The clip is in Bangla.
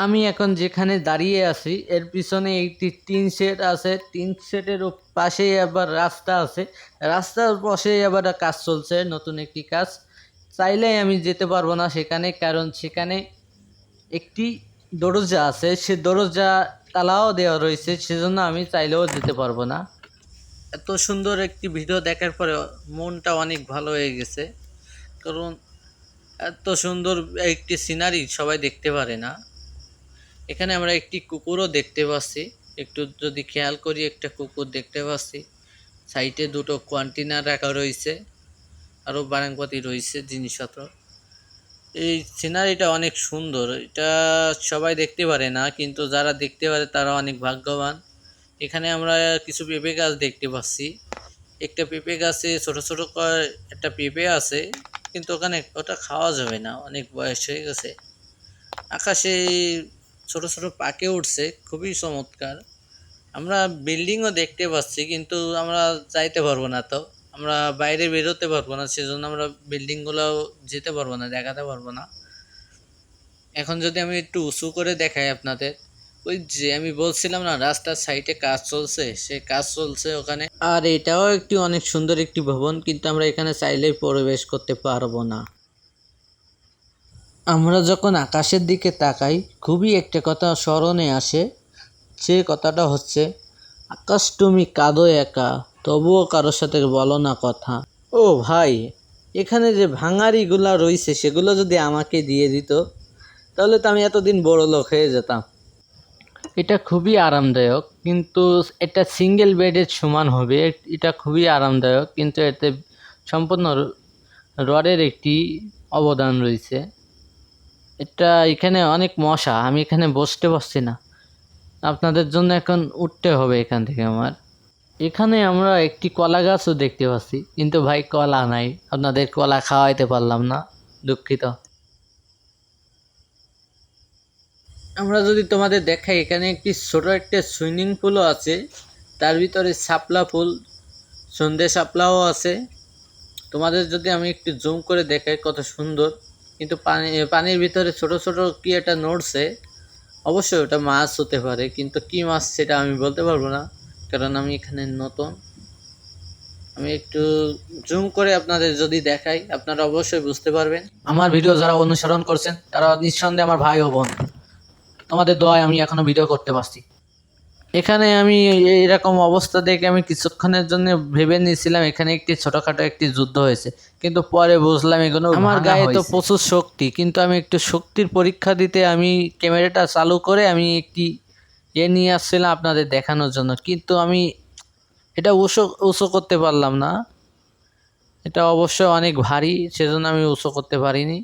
আমি এখন যেখানে দাঁড়িয়ে আছি এর পিছনে একটি টিন শেড আছে। টিন শেডের পাশেই আবার রাস্তা আছে। রাস্তার পাশেই আবার কাজ চলছে, নতুন একটি কাজ। চাইলেই আমি যেতে পারবো না সেখানে, কারণ সেখানে একটি দরজা আছে, সে দরজা তালাও দেওয়া রয়েছে, সেজন্য আমি চাইলেও যেতে পারবো না। এত সুন্দর একটি ভিডিও দেখার পরে মনটা অনেক ভালো হয়ে গেছে, কারণ এত সুন্দর একটি সিনারি সবাই দেখতে পারে না। এখানে আমরা একটি কুকুরও দেখতে পাচ্ছি, একটু যদি খেয়াল করি একটা কুকুর দেখতে পাচ্ছি। সাইডে দুটো কন্টেনার রাখা রয়েছে, আরও বারাংপাতি রয়েছে জিনিসপত্র। এই সিনারিটা অনেক সুন্দর, এটা সবাই দেখতে পারে না, কিন্তু যারা দেখতে পারে তারা অনেক ভাগ্যবান। এখানে আমরা কিছু পেঁপে গাছ দেখতে পাচ্ছি। একটা পেঁপে গাছে ছোট ছোট একটা পেঁপে আছে, কিন্তু ওখানে ওটা খাওয়া যাবে না, অনেক বয়স হয়ে গেছে। আকাশে ছোট ছোট পাখি উঠছে, খুবই চমৎকার। আমরা বিল্ডিংও দেখতে পাচ্ছি, কিন্তু আমরা যাইতে পারবো না, তো আমরা বাইরে বেরোতে পারবো না, সেজন্য আমরা বিল্ডিংগুলো যেতে পারবো না, দেখাতে পারবো না। এখন যদি আমি একটু উঁচু করে দেখাই আপনাদের, ওই যে আমি বলছিলাম না রাস্তার সাইডে কাজ চলছে, সে কাজ চলছে ওখানে। আর এটাও একটি অনেক সুন্দর একটি ভবন, কিন্তু আমরা এখানে চাইলেই প্রবেশ করতে পারবো না। আমরা যখন আকাশের দিকে তাকাই, খুবই একটা কথা স্মরণে আসে। সে কথাটা হচ্ছে, আকাশ তুমি কাঁদো একা, তবুও কারোর সাথে বলো না কথা। ও ভাই, এখানে যে ভাঙাড়িগুলা রয়েছে সেগুলো যদি আমাকে দিয়ে দিত, তাহলে তো আমি এতদিন বড় লোক হয়ে যেতাম। এটা খুবই আরামদায়ক, কিন্তু এটা সিঙ্গেল বেডের সমান হবে। এটা খুবই আরামদায়ক, কিন্তু এতে সম্পূর্ণ রডের একটি অবদান রয়েছে। এটা এখানে অনেক মশা, আমি এখানে বসতে পারছি না। আপনাদের জন্য এখন উঠতে হবে এখান থেকে আমার। এখানে আমরা একটি কলা গাছও দেখতে পাচ্ছি, কিন্তু ভাই কলা নাই, আপনাদের কলা খাওয়াইতে পারলাম না, দুঃখিত। আমরা যদি তোমাদের দেখাই, এখানে একটি ছোট একটা সুইমিং পুলও আছে, তার ভিতরে শাপলা ফুল, সন্ধে শাপলাও আছে। তোমাদের যদি আমি একটু জুম করে দেখাই কত সুন্দর, কিন্তু পানির ভিতরে ছোট ছোট কি একটা নড়ছে। অবশ্যই ওটা মাছ হতে পারে, কিন্তু কি মাছ সেটা আমি বলতে পারবো না, কারণ আমি এখানে নতুন। আমি একটু জুম করে আপনাদের যদি দেখাই, আপনারা অবশ্যই বুঝতে পারবেন। আমার ভিডিও যারা অনুসরণ করছেন তারা নিঃসন্দেহে আমার ভাই ও বোন। তোমাদের দোয়ায় আমি এখনো ভিডিও করতে পারছি। এখানে আমি এরকম অবস্থা দেখে আমি কিছুক্ষণের জন্য ভেবে নিয়েছিলাম এখানে একটি ছোটখাটো একটি যুদ্ধ হয়েছে, কিন্তু পরে বুঝলাম এগুলো আমার গায়ে তো প্রচুর শক্তি, কিন্তু আমি একটু শক্তির পরীক্ষা দিতে আমি ক্যামেরাটা চালু করে আমি একটি নিয়ে আসছিলাম আপনাদের দেখানোর জন্য, কিন্তু আমি এটা উঁচু উঁচু করতে পারলাম না। এটা অবশ্যই অনেক ভারী, সেজন্য আমি উঁচু করতে পারিনি।